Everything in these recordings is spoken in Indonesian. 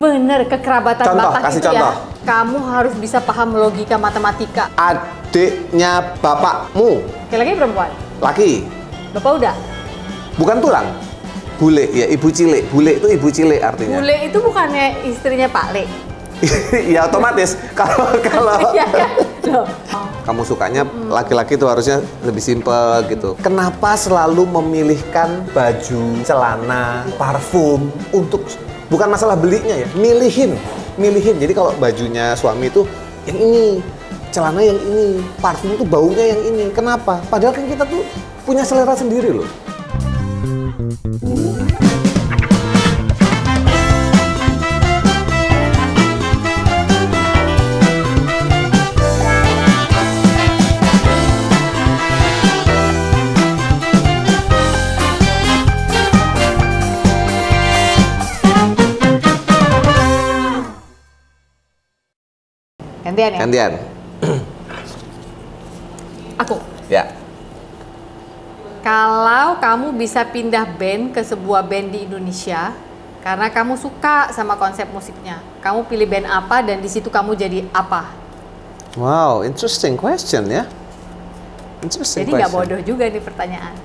Bener, kekerabatan Contoh, Batak kasih itu contoh. ya. Kamu harus bisa paham logika matematika. Adiknya bapakmu. Laki-laki perempuan? Laki. Bapak udah? Bukan tulang. Bule, ya ibu cilik. Bule itu ibu cilik artinya. Bule itu bukannya istrinya Pak Le? Ya otomatis. Kalau Iya kan? Loh. kamu sukanya laki-laki itu harusnya lebih simpel gitu. Kenapa selalu memilihkan baju, celana, parfum untuk bukan masalah belinya ya, milihin. Jadi kalau bajunya suami itu yang ini, celana yang ini, parfum itu baunya yang ini. Kenapa? Padahal kan kita tuh punya selera sendiri loh. Gantian ya? Gantian. Aku. Ya. Kalau kamu bisa pindah band ke sebuah band di Indonesia karena kamu suka sama konsep musiknya, kamu pilih band apa dan di situ kamu jadi apa? Wow, interesting question ya. Interesting Jadi question. nggak bodoh juga nih pertanyaan.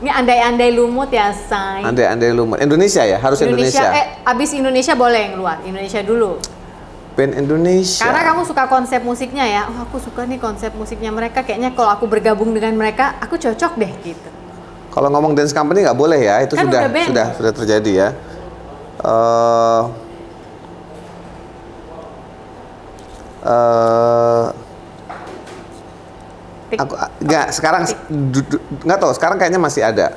Ini andai-andai lumut ya, say. andai-andai lumut. Indonesia ya, harus Indonesia. Abis Indonesia boleh yang luar. Indonesia dulu. Band Indonesia. Karena kamu suka konsep musiknya ya. Oh, aku suka nih konsep musiknya mereka. Kayaknya kalau aku bergabung dengan mereka, aku cocok deh gitu. Kalau ngomong dance company nggak boleh ya, itu Kan sudah terjadi ya. Aku nggak sekarang nggak tahu. Sekarang kayaknya masih ada.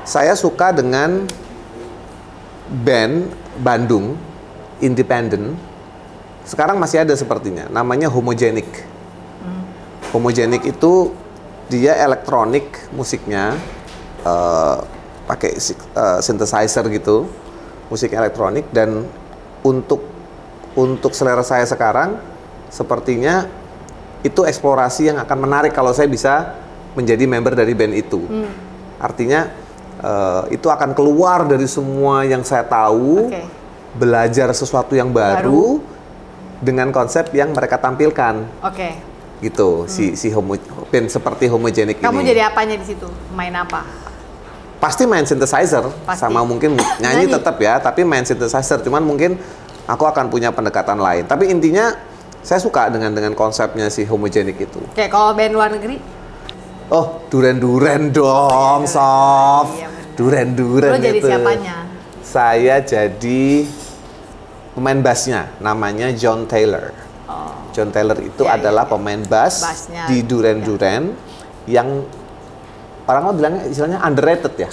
Saya suka dengan band Bandung independen. Sekarang masih ada sepertinya. Namanya Homogenic. Homogenic itu dia elektronik musiknya. Pakai synthesizer gitu, musik elektronik, dan untuk selera saya sekarang sepertinya itu eksplorasi yang akan menarik kalau saya bisa menjadi member dari band itu. Artinya itu akan keluar dari semua yang saya tahu, belajar sesuatu yang baru dengan konsep yang mereka tampilkan. Gitu, band seperti Homogenic ini. Kamu jadi apanya di situ? Main apa? Pasti main synthesizer, sama mungkin nyanyi tetap ya, tapi main synthesizer. Cuman mungkin aku akan punya pendekatan lain. Tapi intinya saya suka dengan konsepnya si Homogenic itu. Oke, kalau band luar negeri? Oh, Duren dong, Sof. Iya, Duren Lo jadi itu. siapanya? Saya jadi pemain bassnya, namanya John Taylor. John Taylor itu adalah pemain bass di Duren yang orang bilangnya istilahnya underrated ya.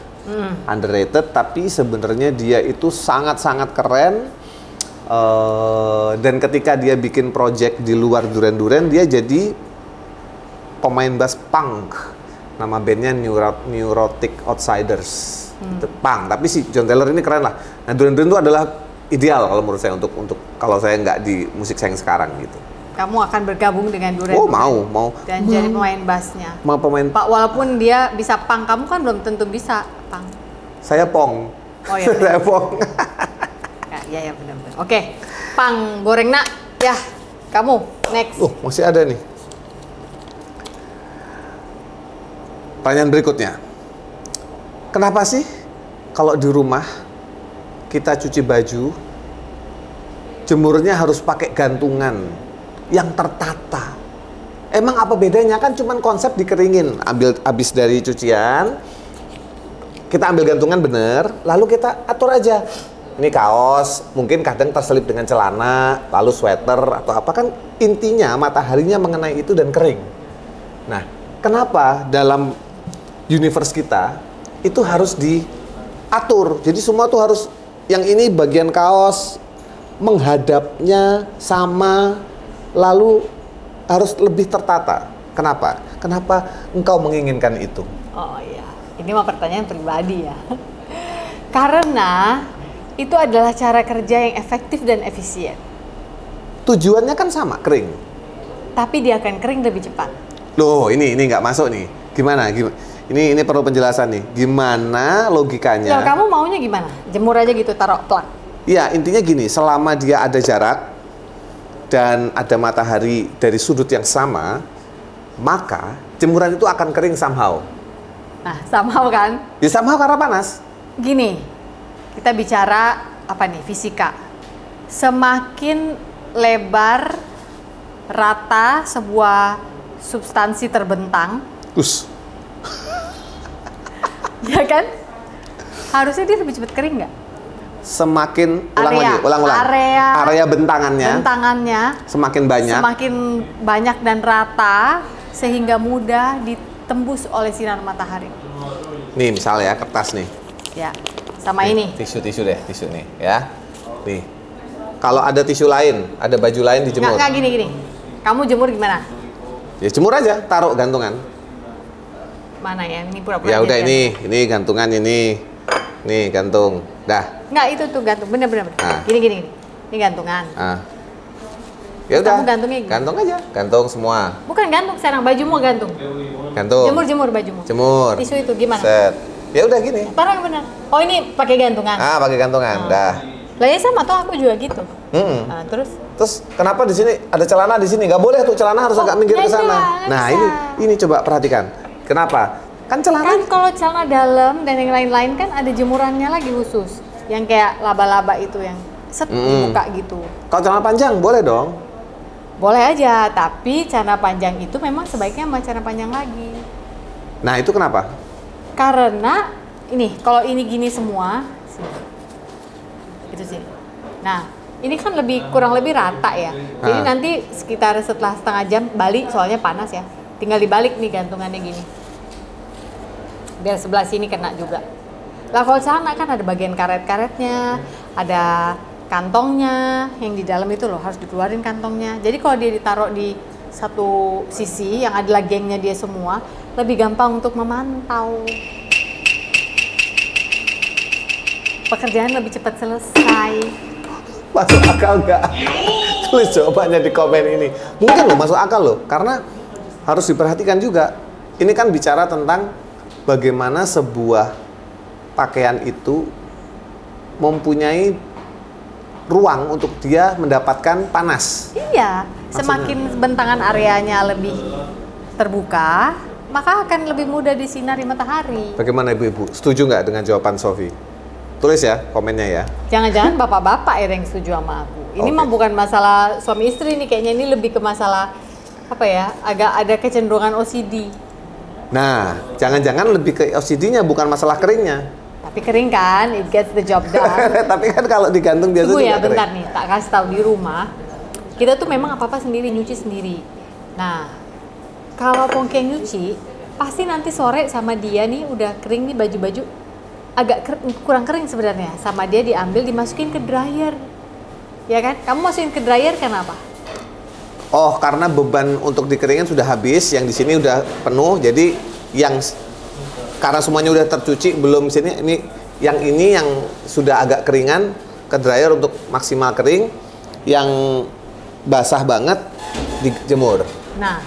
Underrated, tapi sebenarnya dia itu sangat-sangat keren. Dan ketika dia bikin project di luar Duren, dia jadi pemain bass punk. Nama bandnya Neurotic Outsiders. Itu punk, tapi si John Taylor ini keren lah. Nah, Duren itu adalah ideal kalau menurut saya untuk kalau saya nggak di musik saya yang sekarang gitu. Kamu akan bergabung dengan Duren? Oh, mau. Dan jadi pemain bassnya? Mau pemain. Pak, walaupun dia bisa punk, kamu kan belum tentu bisa punk. Saya pong. Oh iya. Saya pong. Ya benar-benar. Oke, pang goreng nak. Ya, kamu next. Masih ada nih. Pertanyaan berikutnya. Kenapa sih kalau di rumah kita cuci baju, jemurnya harus pakai gantungan yang tertata? Emang apa bedanya? Kan cuman konsep dikeringin, habis dari cucian, kita ambil gantungan bener, lalu kita atur aja. Ini kaos, mungkin kadang terselip dengan celana, lalu sweater atau apa, kan intinya mataharinya mengenai itu dan kering. Nah, kenapa dalam universe kita itu harus diatur? Jadi semua tuh harus, yang ini bagian kaos menghadapnya sama, lalu harus lebih tertata. Kenapa? Kenapa engkau menginginkan itu? Oh iya, ini mah pertanyaan pribadi ya. Karena itu adalah cara kerja yang efektif dan efisien. Tujuannya kan sama, kering. Tapi dia akan kering lebih cepat. Loh, ini nggak masuk nih. Gimana? Ini perlu penjelasan nih. Gimana logikanya? Loh, kamu maunya gimana? Jemur aja gitu, taruh plak. Ya, intinya gini, selama dia ada jarak dan ada matahari dari sudut yang sama, maka jemuran itu akan kering somehow. Nah, somehow kan? Ya somehow karena panas. Gini, kita bicara apa nih, fisika. Semakin lebar, rata sebuah substansi terbentang, ya kan? Harusnya dia lebih cepat kering nggak? Semakin, ulang. Area bentangannya semakin banyak dan rata sehingga mudah ditembus oleh sinar matahari. Nih misal ya, kertas nih. Ya, sama nih, ini. Tisu nih ya. Nih. Kalau ada tisu lain, ada baju lain dijemur. Nggak gini. Kamu jemur gimana? Ya jemur aja, taruh gantungan. Mana ya? Ini pura-pura. Ya udah ini gantungan ini. Nih gantung. Dah. Nggak, itu tuh gantung. Bener. Nah. Gini. Ini gantungan. Ya udah. Kamu gantungnya gini. Gantung aja. Gantung semua. Bukan gantung, sekarang bajumu gantung. Gantung. Jemur bajumu. Jemur. Tisu itu gimana? Set. Ya udah gini. Taruh yang benar. Oh, ini pakai gantungan. Pakai gantungan. Dah. Lah ya sama tuh, aku juga gitu. Nah, terus kenapa di sini ada celana di sini? Nggak boleh tuh, celana harus agak minggir ke sana. Nah, ini coba perhatikan. Kenapa? Kan kalau celana dalam dan yang lain-lain kan ada jemurannya lagi khusus. Yang kayak laba-laba itu yang dibuka gitu. Kalau celana panjang boleh dong. Boleh aja, tapi celana panjang itu memang sebaiknya sama celana panjang lagi. Nah, itu kenapa? Karena ini, kalau ini gini semua, itu sih. Nah, ini kan kurang lebih rata ya. Jadi nanti sekitar setelah setengah jam balik, soalnya panas ya. Tinggal dibalik nih gantungannya gini. Biar sebelah sini kena juga. Lah kalau celana kan ada bagian karet-karetnya, ada kantongnya, yang di dalam itu loh harus dikeluarin kantongnya. Jadi kalau dia ditaruh di satu sisi yang adalah gengnya dia semua, lebih gampang untuk memantau. Pekerjaan lebih cepat selesai. Masuk akal nggak? Tulis jawabannya di komen ini. Mungkin loh masuk akal loh, karena harus diperhatikan juga. Ini kan bicara tentang bagaimana sebuah pakaian itu mempunyai ruang untuk dia mendapatkan panas. Iya, semakin bentangan areanya lebih terbuka, maka akan lebih mudah disinari matahari. Bagaimana ibu-ibu? Setuju nggak dengan jawaban Sofi? Tulis ya komennya ya. Jangan-jangan bapak-bapak yang setuju sama aku. Ini mah bukan masalah suami istri nih, kayaknya ini lebih ke masalah apa ya? Agak ada kecenderungan OCD. Nah, jangan-jangan lebih ke OCD-nya, bukan masalah keringnya. Tapi kering kan, it gets the job done. Tapi kan kalau digantung biasanya juga ya, bentar nih, tak kasih tahu di rumah. Kita tuh memang apa-apa sendiri, nyuci sendiri. Nah, kalau Pongki yang nyuci, pasti nanti sore sama dia nih udah kering nih baju-baju, agak kurang kering sebenarnya. Sama dia diambil, dimasukin ke dryer. Ya kan? Kamu masukin ke dryer kenapa? Oh, karena beban untuk dikeringin sudah habis, yang di sini udah penuh, jadi yang karena semuanya udah tercuci, belum sini ini yang sudah agak keringan ke dryer untuk maksimal kering, yang basah banget dijemur. Nah,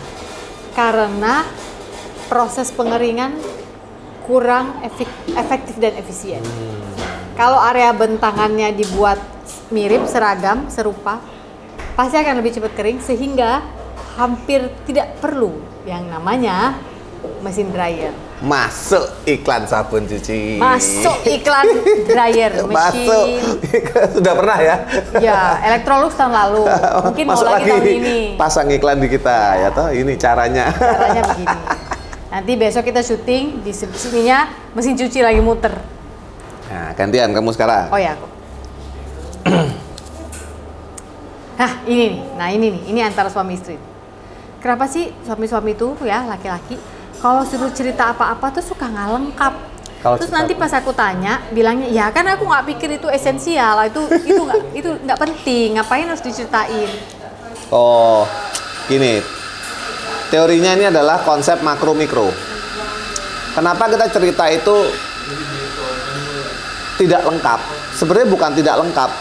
karena proses pengeringan kurang efektif dan efisien. Kalau area bentangannya dibuat mirip, seragam, serupa, pasti akan lebih cepat kering sehingga hampir tidak perlu yang namanya mesin dryer. Masuk iklan sabun cuci. Masuk iklan dryer mesin. Masuk. Sudah pernah ya? Ya, Electrolux tahun lalu. Mungkin masuk mau lagi tahun ini. Pasang iklan di kita ya toh. Ini caranya. Caranya begini. Nanti besok kita syuting di sininya mesin cuci lagi muter. Nah, gantian kamu sekarang. Oh ya, aku. Nah, ini nih. Nah, ini antara suami istri. Kenapa sih suami-suami itu ya, laki-laki kalau suruh cerita apa-apa tuh suka nggak lengkap. Terus nanti pas aku tanya, bilangnya ya kan aku nggak pikir itu esensial, itu nggak penting, ngapain harus diceritain? Oh, gini. Teorinya ini adalah konsep makro mikro. Kenapa kita cerita itu tidak lengkap? Sebenarnya bukan tidak lengkap,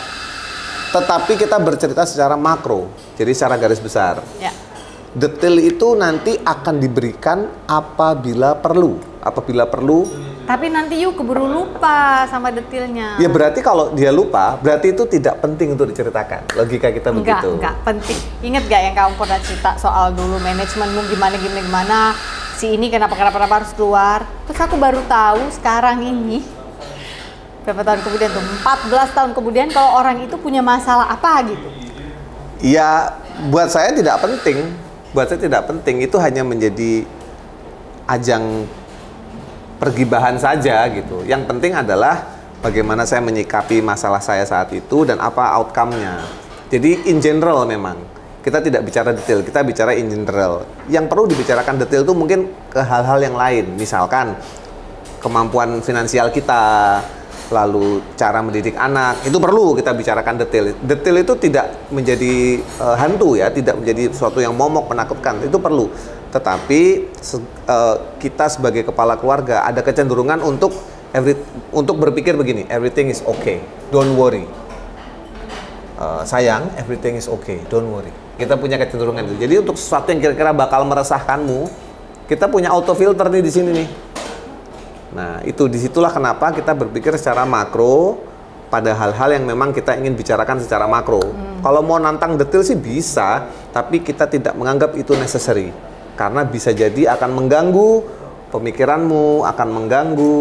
tetapi kita bercerita secara makro, jadi secara garis besar. Ya. Detail itu nanti akan diberikan apabila perlu. Apabila perlu. Tapi nanti yuk keburu lupa sama detailnya. Ya berarti kalau dia lupa, berarti itu tidak penting untuk diceritakan. Logika kita begitu. Enggak penting. Ingat gak yang kamu pernah cerita soal dulu manajemenmu gimana, si ini kenapa harus keluar. Terus aku baru tahu sekarang ini, berapa tahun kemudian tuh, 14 tahun kemudian kalau orang itu punya masalah apa gitu. Ya buat saya tidak penting. Buat saya tidak penting, itu hanya menjadi ajang pergibahan saja gitu. Yang penting adalah bagaimana saya menyikapi masalah saya saat itu dan apa outcome-nya. Jadi in general memang, kita tidak bicara detail, kita bicara in general. Yang perlu dibicarakan detail itu mungkin ke hal-hal yang lain, misalkan kemampuan finansial kita, lalu cara mendidik anak, itu perlu kita bicarakan detail. Detail itu tidak menjadi hantu ya, tidak menjadi sesuatu yang momok menakutkan, itu perlu. Tetapi kita sebagai kepala keluarga ada kecenderungan untuk berpikir begini, everything is okay, don't worry. Sayang, everything is okay, don't worry. Kita punya kecenderungan itu. Jadi untuk sesuatu yang kira-kira bakal meresahkanmu, kita punya auto filter nih di sini nih. Nah, disitulah kenapa kita berpikir secara makro pada hal-hal yang memang kita ingin bicarakan secara makro. Kalau mau nantang detail sih bisa, tapi kita tidak menganggap itu necessary. Karena bisa jadi akan mengganggu pemikiranmu, akan mengganggu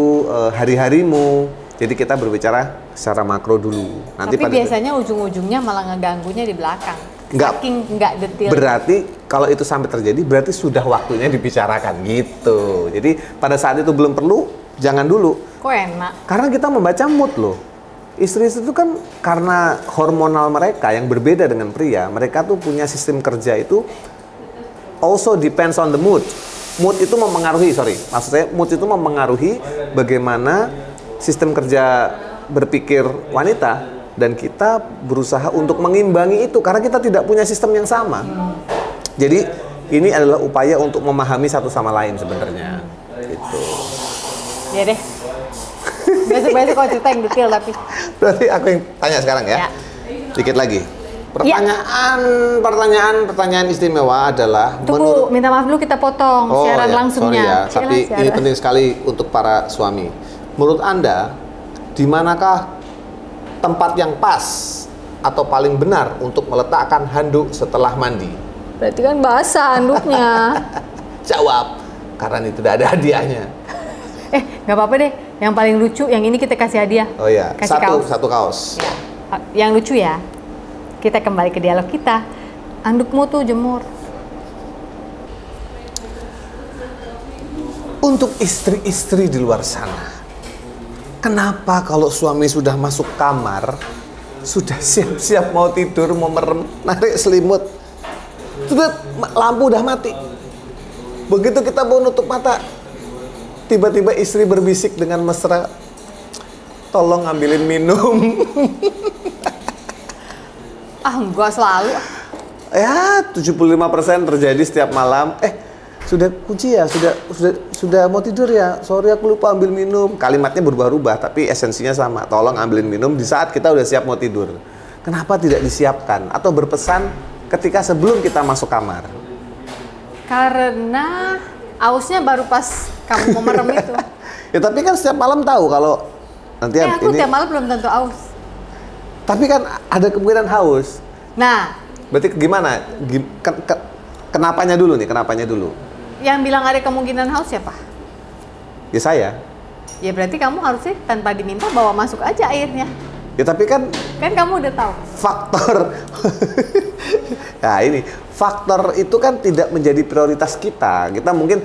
hari-harimu. Jadi kita berbicara secara makro dulu. Nanti tapi biasanya ujung-ujungnya malah ngeganggunya di belakang. Saking nggak detail. Berarti kalau itu sampai terjadi, berarti sudah waktunya dibicarakan gitu. Jadi pada saat itu belum perlu, jangan dulu. Kok enak? Karena kita membaca mood loh. Istri-istri itu kan karena hormonal mereka yang berbeda dengan pria, mereka tuh punya sistem kerja itu also depends on the mood. Mood itu mempengaruhi, maksud saya mood itu mempengaruhi bagaimana sistem kerja berpikir wanita. Dan kita berusaha untuk mengimbangi itu karena kita tidak punya sistem yang sama. Jadi ini adalah upaya untuk memahami satu sama lain sebenarnya. Gitu. Ya deh. Besok-besok kau cerita yang detail tapi. Berarti aku yang tanya sekarang ya. Dikit lagi. Pertanyaan istimewa adalah. Tunggu, minta maaf dulu kita potong siaran langsungnya. Sorry ya. Tapi ini penting sekali untuk para suami. Menurut Anda, di manakah tempat yang pas atau paling benar untuk meletakkan handuk setelah mandi? Berarti kan basah handuknya. Jawab, karena ini tidak ada hadiahnya. Nggak apa-apa deh. Yang paling lucu, yang ini kita kasih hadiah. Oh iya, kasih satu kaos. Ya. Yang lucu ya. Kita kembali ke dialog kita. Handukmu tuh jemur. Untuk istri-istri di luar sana, kenapa kalau suami sudah masuk kamar, sudah siap-siap mau tidur, mau merem, narik selimut, sudah lampu udah mati. Begitu kita mau nutup mata, tiba-tiba istri berbisik dengan mesra, tolong ambilin minum. Enggak selalu. Ya, 75% terjadi setiap malam. Sudah kunci ya, sudah mau tidur ya. Sorry aku lupa ambil minum. Kalimatnya berubah-ubah tapi esensinya sama. Tolong ambilin minum di saat kita udah siap mau tidur. Kenapa tidak disiapkan atau berpesan ketika sebelum kita masuk kamar? Karena ausnya baru pas kamu mau merem itu. Ya tapi kan setiap malam tahu kalau nanti aku ini. tiap malam belum tentu aus. Tapi kan ada kemungkinan haus. Nah, berarti gimana? Kenapanya dulu nih? Kenapanya dulu? Yang bilang ada kemungkinan haus siapa? Ya saya. Ya berarti kamu harusnya tanpa diminta bawa masuk aja airnya. Ya tapi kan kamu udah tahu. Faktor nah ini, faktor itu kan tidak menjadi prioritas kita. Kita mungkin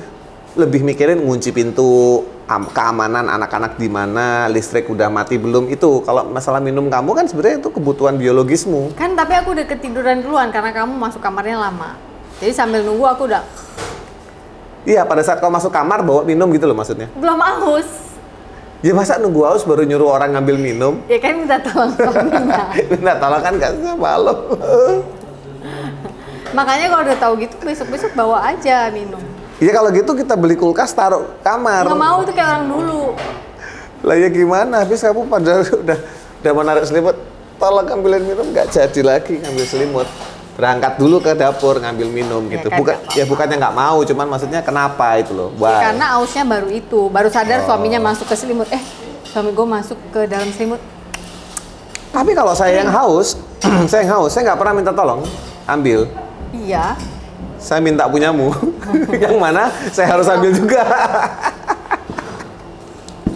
lebih mikirin ngunci pintu, keamanan anak-anak di mana, listrik udah mati belum, itu. Kalau masalah minum kamu kan sebenarnya itu kebutuhan biologismu. Kan tapi aku udah ketiduran duluan karena kamu masuk kamarnya lama. Jadi sambil nunggu aku udah. Iya, pada saat kau masuk kamar bawa minum gitu loh maksudnya. Belum haus. Ya masa nunggu haus baru nyuruh orang ngambil minum? Ya kan minta tolong suaminya. Minta tolong kan gak malu. Makanya kalau udah tahu gitu besok-besok bawa aja minum. Iya kalau gitu kita beli kulkas taruh kamar. Nggak mau tuh kayak orang dulu. Lah ya gimana? Habis kamu padahal udah mau narik selimut, tolong ambilin minum, nggak jadi lagi ngambil selimut. Berangkat dulu ke dapur ngambil minum Ya gitu. kan, Bukan nggak apa-apa. bukannya nggak mau, cuman maksudnya kenapa itu loh. Ya, Why? karena ausnya baru itu, baru sadar Oh. suaminya masuk ke selimut. Suami gue masuk ke dalam selimut. Tapi kalau saya yang haus, saya nggak pernah minta tolong ambil. Iya. Saya minta punyamu. Yang mana saya harus ambil juga.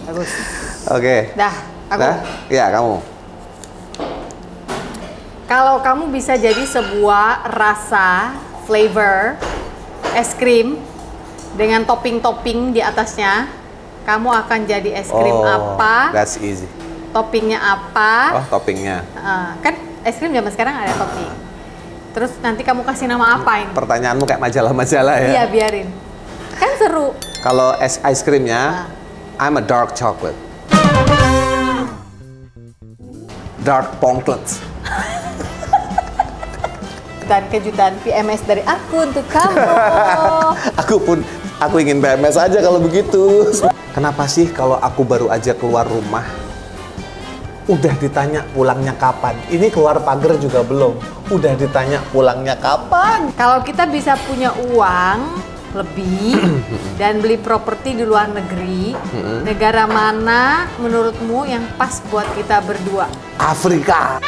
Bagus. Oke. Dah, aku. Dah? Ya, kamu. Kalau kamu bisa jadi sebuah rasa, flavor, es krim dengan topping-topping di atasnya, kamu akan jadi es krim apa? That's easy. Toppingnya apa? Oh, toppingnya. Kan es krim zaman sekarang ada topping. Terus nanti kamu kasih nama apa ini? Pertanyaanmu kayak majalah-majalah ya. Iya, biarin. Kan seru. Kalau ice creamnya, I'm a dark chocolate. Dark chocolate. Dan kejutan PMS dari aku untuk kamu. Aku ingin PMS aja kalau begitu. Kenapa sih kalau aku baru aja keluar rumah, udah ditanya pulangnya kapan? Ini keluar pagar juga belum, udah ditanya pulangnya kapan? Kalau kita bisa punya uang lebih dan beli properti di luar negeri, negara mana menurutmu yang pas buat kita berdua? Afrika.